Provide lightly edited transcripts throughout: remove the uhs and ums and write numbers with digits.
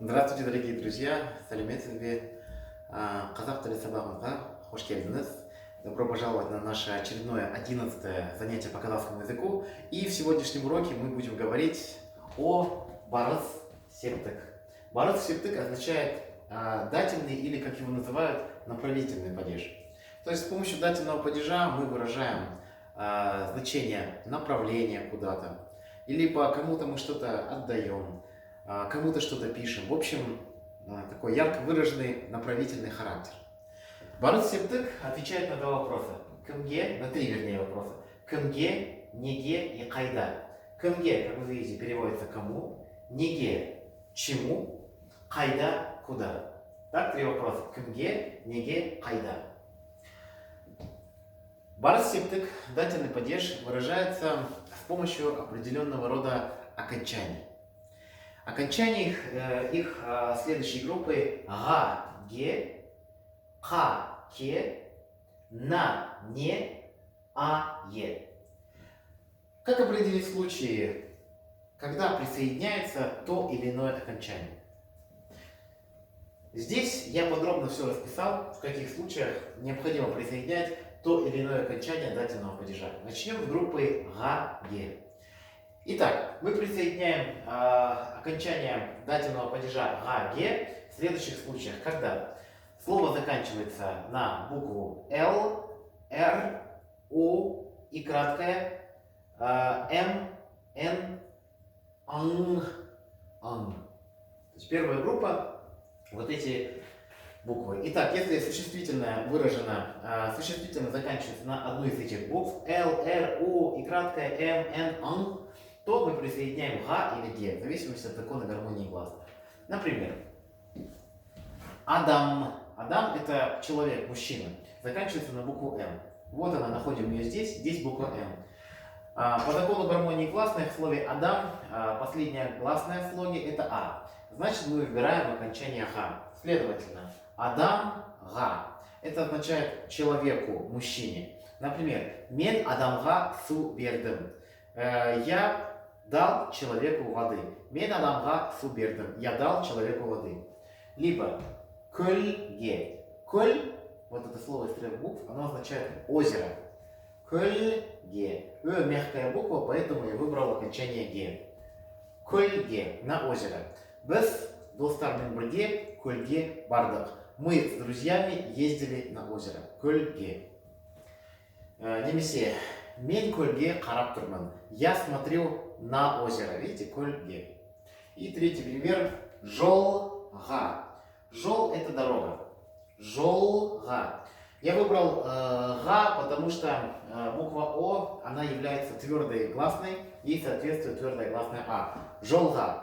Здравствуйте, дорогие друзья! Сәлеметсізбе? Қазақ тілі сабағымызға қош келдіңіз. Добро пожаловать на наше очередное 11 занятие по казахскому языку. И в сегодняшнем уроке мы будем говорить о барыс септік. Барыс септік означает дательный или, как его называют, направительный падеж. То есть с помощью дательного падежа мы выражаем значение направления куда-то. Или по кому-то мы что-то отдаем, кому-то что-то пишем. В общем, такой ярко выраженный направительный характер. Барыс септік отвечает на два вопроса. Кімге, на три, вернее, вопроса. Кімге, неге и қайда. Кімге, как вы видите, переводится кому. Неге, чему. Қайда, куда. Так, три вопроса. Кімге, неге, қайда. Барыс септік, дательный падеж, выражается с помощью определенного рода окончаний. Окончания их следующей группы га, ге, ха, ке, на, не, а, е. Как определить случаи, когда присоединяется то или иное окончание? Здесь я подробно все расписал, в каких случаях необходимо присоединять то или иное окончание дательного падежа. Начнем с группы га, ге. Итак, мы присоединяем окончание дательного падежа га, ге в следующих случаях, когда слово заканчивается на букву Л, Р, У и краткое М, Н, Ан, Ан. То есть первая группа вот эти буквы. Итак, если существительное выражено, существительное заканчивается на одну из этих букв Л, Р, У и краткое М, Н, Ан, то мы присоединяем га или ге, в зависимости от закона гармонии гласных. Например, Адам. Адам — это человек, мужчина. Заканчивается на букву М. Вот она, находим ее здесь буква М. По закону гармонии гласных в слове Адам последняя гласная в слоге — это А. Значит, мы выбираем окончание га. Следовательно, Адам га. Это означает человеку, мужчине. Например, мен адамға су бердім. Я дал человеку воды. Мен адамға су бердім. Я дал человеку воды. Либо көлге. Көл, вот это слово из трех букв, оно означает озеро. Көлге. Мягкая буква, поэтому я выбрал окончание ге. Көлге, на озеро. Біз достармен бірге көлге бардық. Мы с друзьями ездили на озеро. Көлге. Немесе мен көлге қарап тұрмын. Я смотрю на озеро. Видите, көлге. И третий пример. Жолға. Жол — это дорога. Жолға. Я выбрал га, потому что буква О, она является твердой гласной, ей соответствует твердая гласная А. Жолға.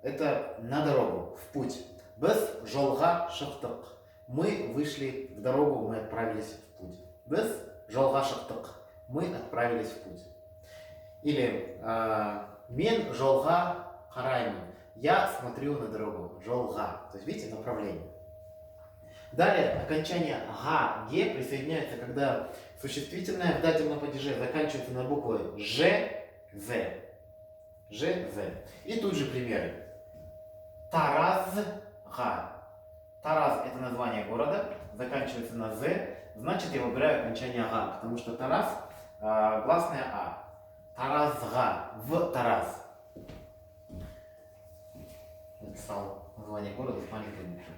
Это на дорогу, в путь. Біз жолға шықтық. Мы вышли в дорогу, мы отправились в путь. Біз жолға шықтық. Мы отправились в путь. Или мен жолға қараймын. Я смотрю на дорогу. Жолға. То есть, видите, направление. Далее, окончание га, ге присоединяется, когда существительное в дательном падеже заканчивается на буквы Ж, З. Ж, З. И тут же примеры. Таразға. Тараз — это название города, заканчивается на З, значит я выбираю окончание га, потому что Тараз гласная А. Таразға, в Тараз. Написал название города с маленькой буквы.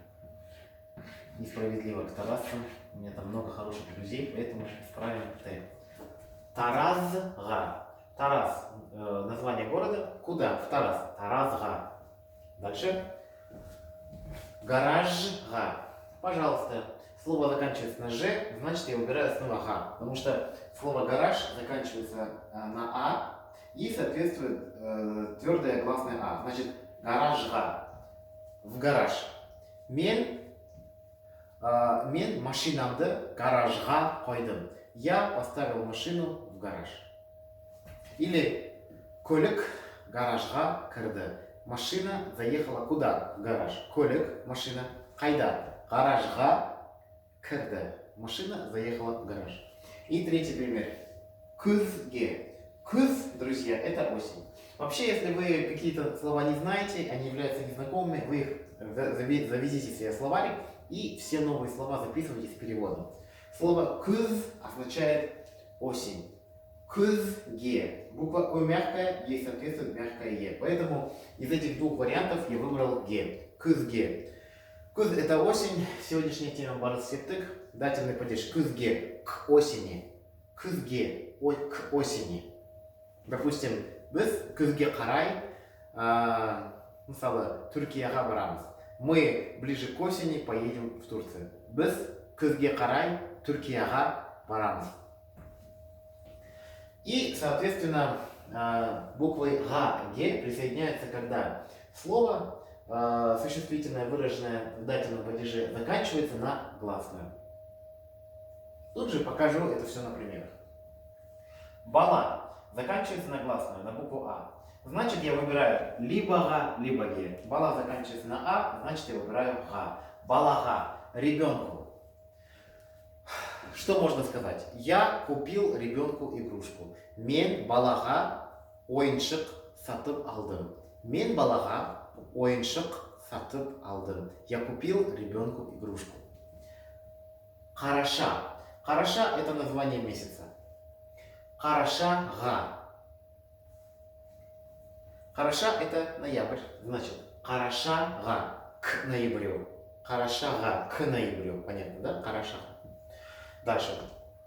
Несправедливо к тарасцам, у меня там много хороших друзей, поэтому исправим Т. Таразға. Тараз — название города. Куда? В Тараз. Таразға. Дальше. Гаражға. Пожалуйста. Слово заканчивается на Ж, значит я выбираю снова га, потому что слово гараж заканчивается на А и соответствует твердая гласная А. Значит, гаражға. В гараж. Мен машинамды гаражға қойдым. Я поставил машину в гараж. Или көлік гаражға кірді. Машина заехала куда? В гараж. Көлік, машина. Қайда? Гаражға кірді. Машина заехала в гараж. И третий пример. Күзге. Күз, друзья, это осень. Вообще, если вы какие-то слова не знаете, они являются незнакомыми, вы их заведите себе словарик и все новые слова записывайте с переводом. Слово «кыз» означает осень. «Кызге». Буква «о» мягкая, ей соответствует мягкое «е». Поэтому из этих двух вариантов я выбрал «ге». «Кызге». «Кыз» — это осень. Сегодняшняя тема «Барыс септык». Дательный падеж «кызге» — к осени. «Кызге» — к осени. Допустим, біз күзге қарай, мысалы, Түркияға барамыз. Мы ближе к осени поедем в Турцию. Біз күзге қарай Түркияға барамыз. И, соответственно, буквой «га», «ге» присоединяется, когда слово, существительное, выраженное в дательном падеже, заканчивается на гласную. Тут же покажу это все на примерах. Бала заканчивается на гласную, на букву «а». Значит, я выбираю либо «га», либо «ге». Бала заканчивается на «а», значит, я выбираю «га». Балага. Ребенку. Что можно сказать? Я купил ребенку игрушку. Мен балага ойыншық сатып алдым. Мен балага ойыншық сатып алдым. Я купил ребенку игрушку. Қараша. Қараша — это название месяца. Қарашаға. Қараша — это ноябрь. Значит, қарашаға к ноябрю. Қарашаға к ноябрю. Понятно, да? Қарашаға. Дальше.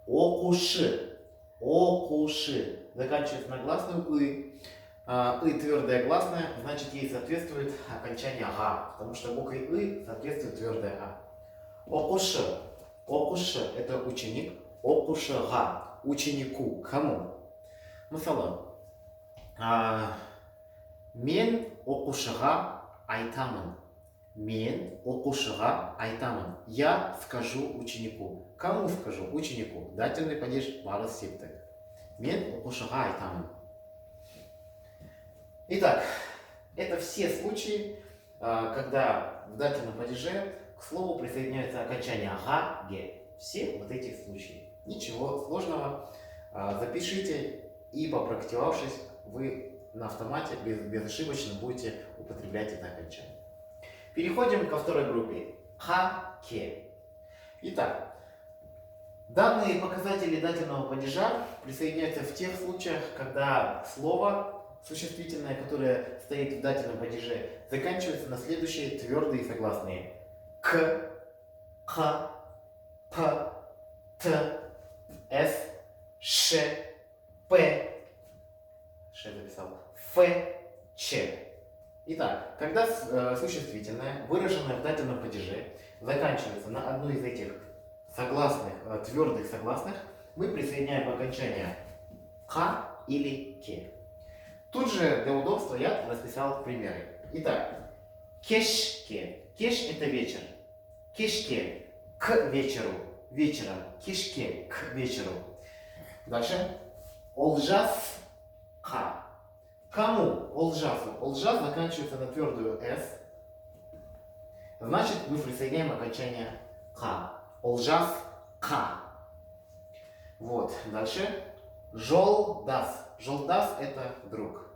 Оқушы. Оқушы. Заканчивается на гласную «ы». «ы» твердая гласная, значит, ей соответствует окончание «га», потому что буквой «ы» соответствует твердое «а». Оқушы. Оқушы — это ученик. Оқушыға. Ученику. Кому? Мысалы, мен оқушыға айтамын. Мен оқушыға айтамын. Я скажу ученику. Кому скажу? Ученику. Дательный падеж барыс септык. Мен оқушыға айтамын. Итак, это все случаи, когда в дательном падеже к слову присоединяется окончание «га», «ге». Все вот эти случаи. Ничего сложного. Запишите, и попрактиковавшись, вы на автомате безошибочно будете употреблять это окончание. Переходим ко второй группе. Ха-ке. Итак, данные показатели дательного падежа присоединяются в тех случаях, когда слово существительное, которое стоит в дательном падеже, заканчивается на следующие твердые согласные. К, х, п, т, с, ш, п, ш записал, ф, ч. Итак, когда существительное, выраженное в дательном падеже, заканчивается на одну из этих согласных, твердых согласных, мы присоединяем окончание «ха» или «ке». Тут же для удобства я расписал примеры. Итак, кешке. Кеш — это вечер. Кешке — к вечеру. Вечером. Кешке — к вечеру. Дальше. Олжас — ка. Кому? Олжасу. Олжас заканчивается на твердую «с». Значит, мы присоединяем окончание «ка». Олжас — ка. Вот. Дальше. Жолдас. Жолдас — это друг.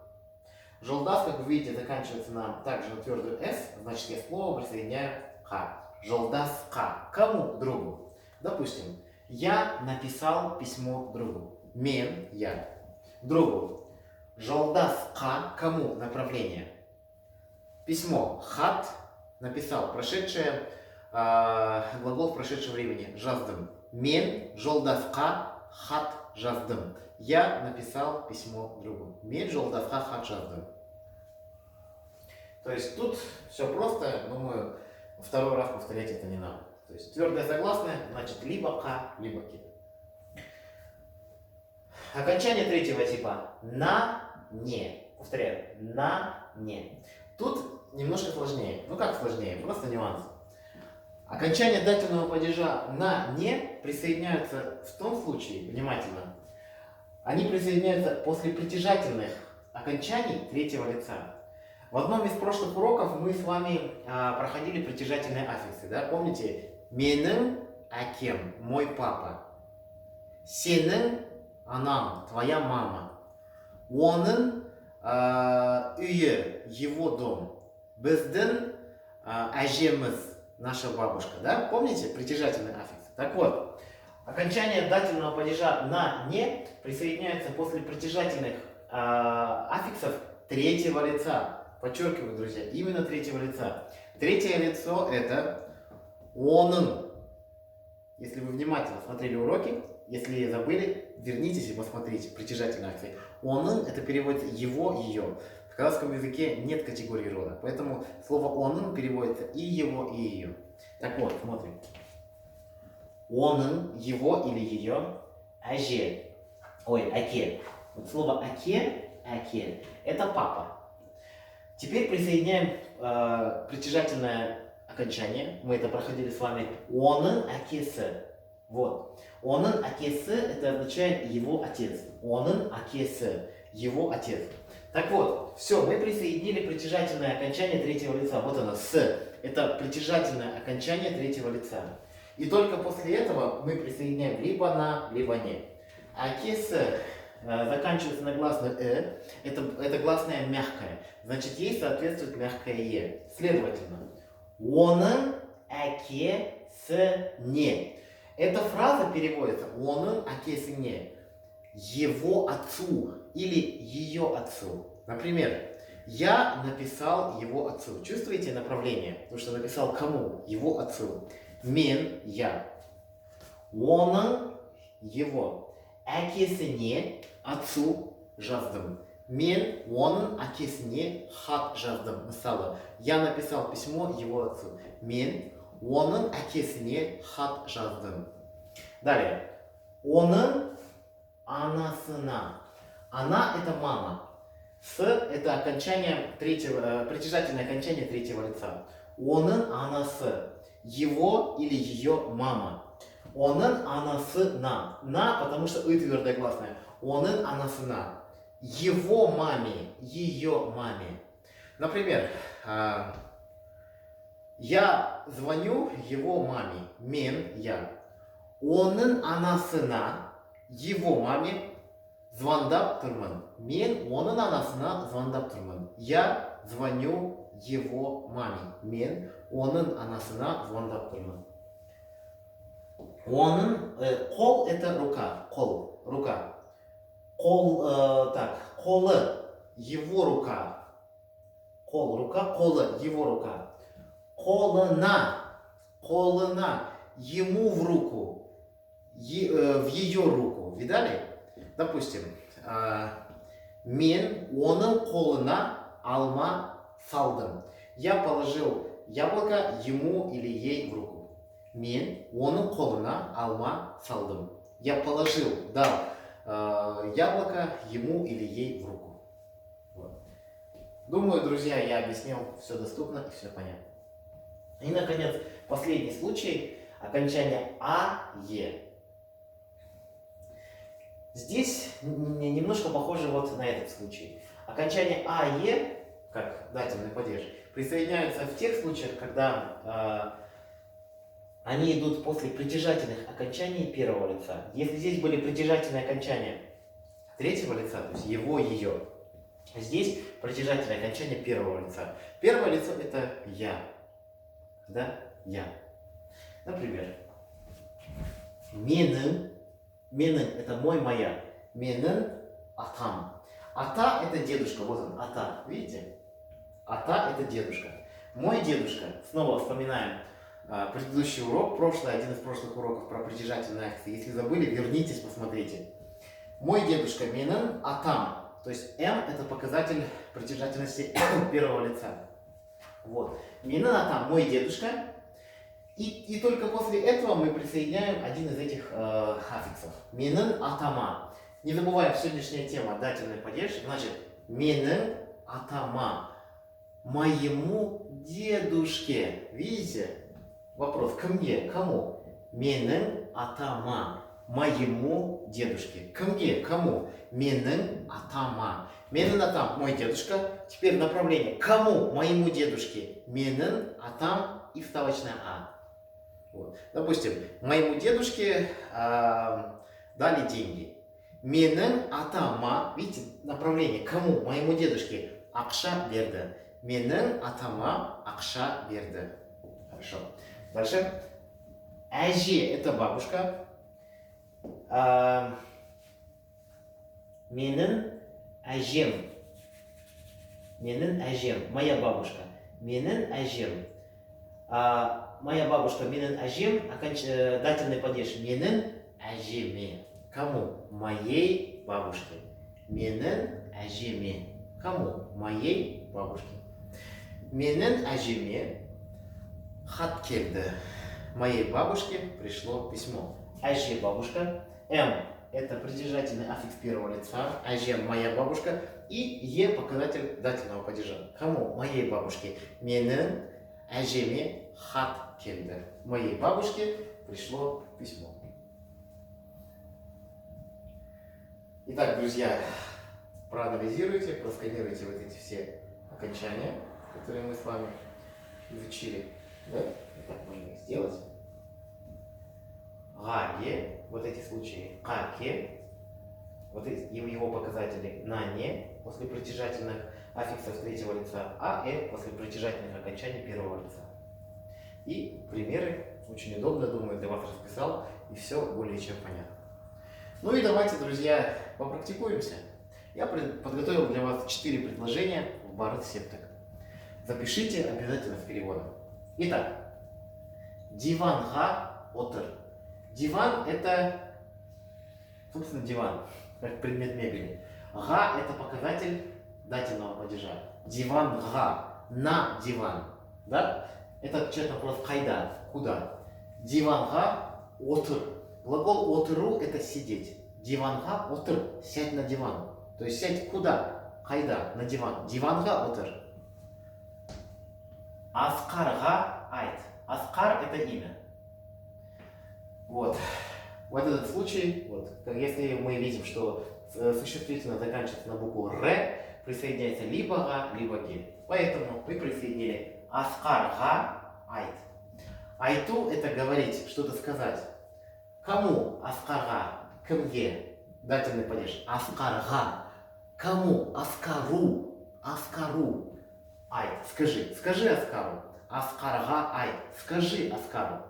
Жолдас, как вы видите, заканчивается также на твердую «с». Значит, я слово присоединяю «ка». Жолдас — ка. Кому? Другу. Допустим, я написал письмо другу. Мен — я. Другу. Жолдасқа — кому? Направление. Письмо. Хат — написал. Прошедшее, глагол в прошедшем времени. Жаздым. Мен жолдасқа хат жаздым. Я написал письмо другу. Мен жолдасқа хат жаздым. То есть тут все просто. Думаю, второй раз повторять это не надо. То есть твердое согласное, значит либо ка, либо ки. Окончание третьего типа. На, не. Повторяю. На, не. Тут немножко сложнее. Ну как сложнее? Просто нюанс. Окончание дательного падежа на, не присоединяются в том случае, внимательно, они присоединяются после притяжательных окончаний третьего лица. В одном из прошлых уроков мы с вами проходили притяжательные аффиксы. Да? Помните? Менің әкем, мой папа. Сенің анам, твоя мама. Оның его дом. Безден ажемыз, наша бабушка. Да? Помните? Притяжательный аффикс. Так вот, окончание дательного падежа на не присоединяется после притяжательных аффиксов третьего лица. Подчеркиваю, друзья, именно третьего лица. Третье лицо это онын. Если вы внимательно смотрели уроки, если забыли, вернитесь и посмотрите притяжательные акции. Онын это переводится его, ее. В казахском языке нет категории рода, поэтому слово онын переводится и его, и ее. Так вот, смотрим. Онын, его или ее, аже, аке. Вот слово аке, это папа. Теперь присоединяем притяжательное окончание. Мы это проходили с вами. Онын акесы. Вот. Онын акесы это означает его отец. Онын акесы. Его отец. Так вот, все, мы присоединили притяжательное окончание третьего лица. Вот оно, с. Это притяжательное окончание третьего лица. И только после этого мы присоединяем либо на, либо не. Акесы заканчивается на гласную это гласная мягкая. Значит, ей соответствует мягкое е. Следовательно, онын акесіне. Эта фраза переводится онын акесіне. Его отцу или ее отцу. Например, я написал его отцу. Чувствуете направление? Потому что написал кому? Его отцу. Мен, я. Онын, его. Әкесіне, отцу, жаздым. Мен оның әкесіне хат жаздым. Мысалы, я написал письмо его отцу. Мен оның әкесіне хат жаздым. Далее. Оның анасына. Она это мама. С это окончание притяжательное окончание третьего лица. Оның анасы. Его или ее мама. Оның анасына. На, потому что и твердая гласная. Оның анасына. Его маме. Ее маме. Например, я звоню его маме. Мен, я. Оның анасына. Его маме. Звондап тұрмын. Мен оның анасына звондап тұрмын. Я звоню его маме. Мен оның анасына звондап тұрмын. Оның қол это рука. Қол, рука. Қол, қолы, его рука. Қол, рука, қолы, его рука. Қолына, ему в руку, в ее руку. Видали? Допустим, мен оның қолына алма салдым. Я положил яблоко ему или ей в руку. Мен оның қолына алма салдым. Я положил, дал яблоко ему или ей в руку. Вот. Думаю, друзья, я объяснил, все доступно и все понятно. И, наконец, последний случай, окончание а-е. Здесь немножко похоже вот на этот случай. Окончание а-е, как дательный падеж, присоединяются в тех случаях, когда они идут после притяжательных окончаний первого лица. Если здесь были притяжательные окончания третьего лица, то есть его, ее, здесь притяжательное окончание первого лица. Первое лицо это я. Да? Я. Например, менің это мой, моя. Менің атам. Ата это дедушка. Вот он, ата. Видите? Ата это дедушка. Мой дедушка. Снова вспоминаем предыдущий урок, один из прошлых уроков про притяжательные акции. Если забыли, вернитесь, посмотрите. Мой дедушка менің атам. То есть М это показатель притяжательности первого лица. Вот. Менің атам, мой дедушка. И только после этого мы присоединяем один из этих аффиксов. Менің атама. Не забываем, сегодняшняя тема дательный падеж. Значит, менің атама. Моему дедушке. Видите? Вопрос. Кімге? Кому? Менің атама. Моему дедушке. Кімге? Кому? Менің атама. Менің атам. Мой дедушка. Теперь направление. Кому? Моему дедушке. Менің атам и вставочная а. Вот. Допустим, моему дедушке дали деньги. Менің атама, видите, направление, кому? Моему дедушке. Акша берді. Менің атама акша берді. Хорошо. Дальше. Әже это бабушка. Менің әжем. Менің әжем. Моя бабушка. Менің әжем. Моя бабушка, менің әжем. Дательный падеж. Менің әжеме. Кому? Моей бабушке. Менің әжеме. Кому? Моей бабушке. Менің әжеме хат келді. Моей бабушке пришло письмо. Әже бабушка. М это придержательный аффикс первого лица. Әже моя бабушка. И Е показатель дательного падежа. Кому? Моей бабушке. Менің әжеме хат келді. Моей бабушке пришло письмо. Итак, друзья, проанализируйте, просканируйте вот эти все окончания, которые мы с вами изучили. Да? Так можно их сделать. Гаге, вот эти случаи. Каке, вот его показатели на не после притяжательных аффиксов третьего лица, после притяжательных окончаний первого лица. И примеры очень удобно, думаю, для вас расписал, и все более чем понятно. Ну и давайте, друзья, попрактикуемся. Я подготовил для вас 4 предложения в Барат Септек. Запишите обязательно с переводом. Итак, диванга отыр. Диван это, собственно, диван, как предмет мебели. Га это показатель дательного падежа. Диван га, на диван. Да? Это честно вопрос кайда, куда. Диванга отыр. Глагол отыру это сидеть. Диванга отыр, сядь на диван. То есть сядь куда? Кайда, на диван. Диванга отыр. Аскарга айт. Аскар это имя. Вот. В этот случай, вот, если мы видим, что существительное заканчивается на букву Р, присоединяется либо Га, либо Ге. Поэтому мы присоединили Аскарга айт. Айту это говорить, что-то сказать. Кому Аскарга? Кемге? Дательный падеж. Аскарга. Кому? Аскару. Аскару. Айт. Скажи. Скажи Аскару. Аскарга айт. Скажи Аскару.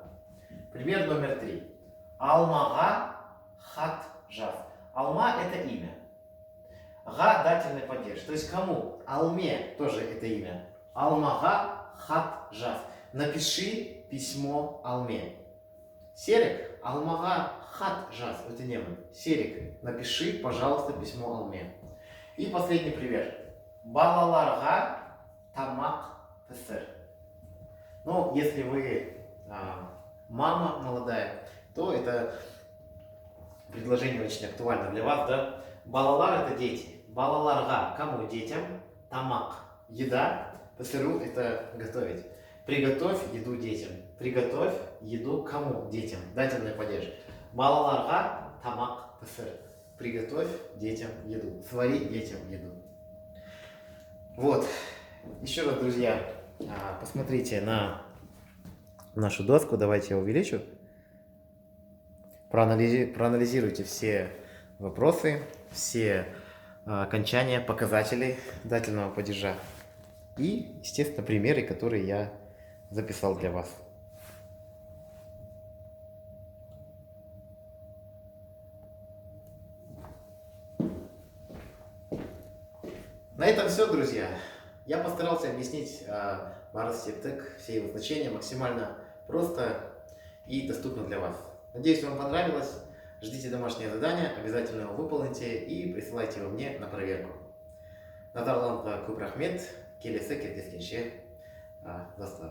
Пример номер 3. Алмага хат жаз. Алма это имя. Га дательный падеж. То есть кому? Алме тоже это имя. Алмага хат жаз. Напиши письмо Алме. Серик, Алмага хат жаз. Это неман. Серик, напиши, пожалуйста, письмо Алме. И последний пример. Балаларга тамак тесер. Ну, если вы мама молодая, то это предложение очень актуально для вас, да? Балалар это дети. Балаларга кому? Детям. Тамак еда. Тесеру это готовить. Приготовь еду детям. Приготовь еду кому? Детям. Дательный падеж. Балаларга тамак тесер. Приготовь детям еду. Свари детям еду. Вот. Еще раз, друзья, посмотрите на нашу доску. Давайте я увеличу. Проанализируйте все вопросы, все окончания, показатели дательного падежа. И, естественно, примеры, которые я записал для вас. На этом все, друзья. Я постарался объяснить Барат Септек, все его значения максимально просто и доступно для вас. Надеюсь, вам понравилось. Ждите домашнее задание, обязательно его выполните и присылайте его мне на проверку. Назарларыңызға көп рахмет. Келесі кездескенше достар.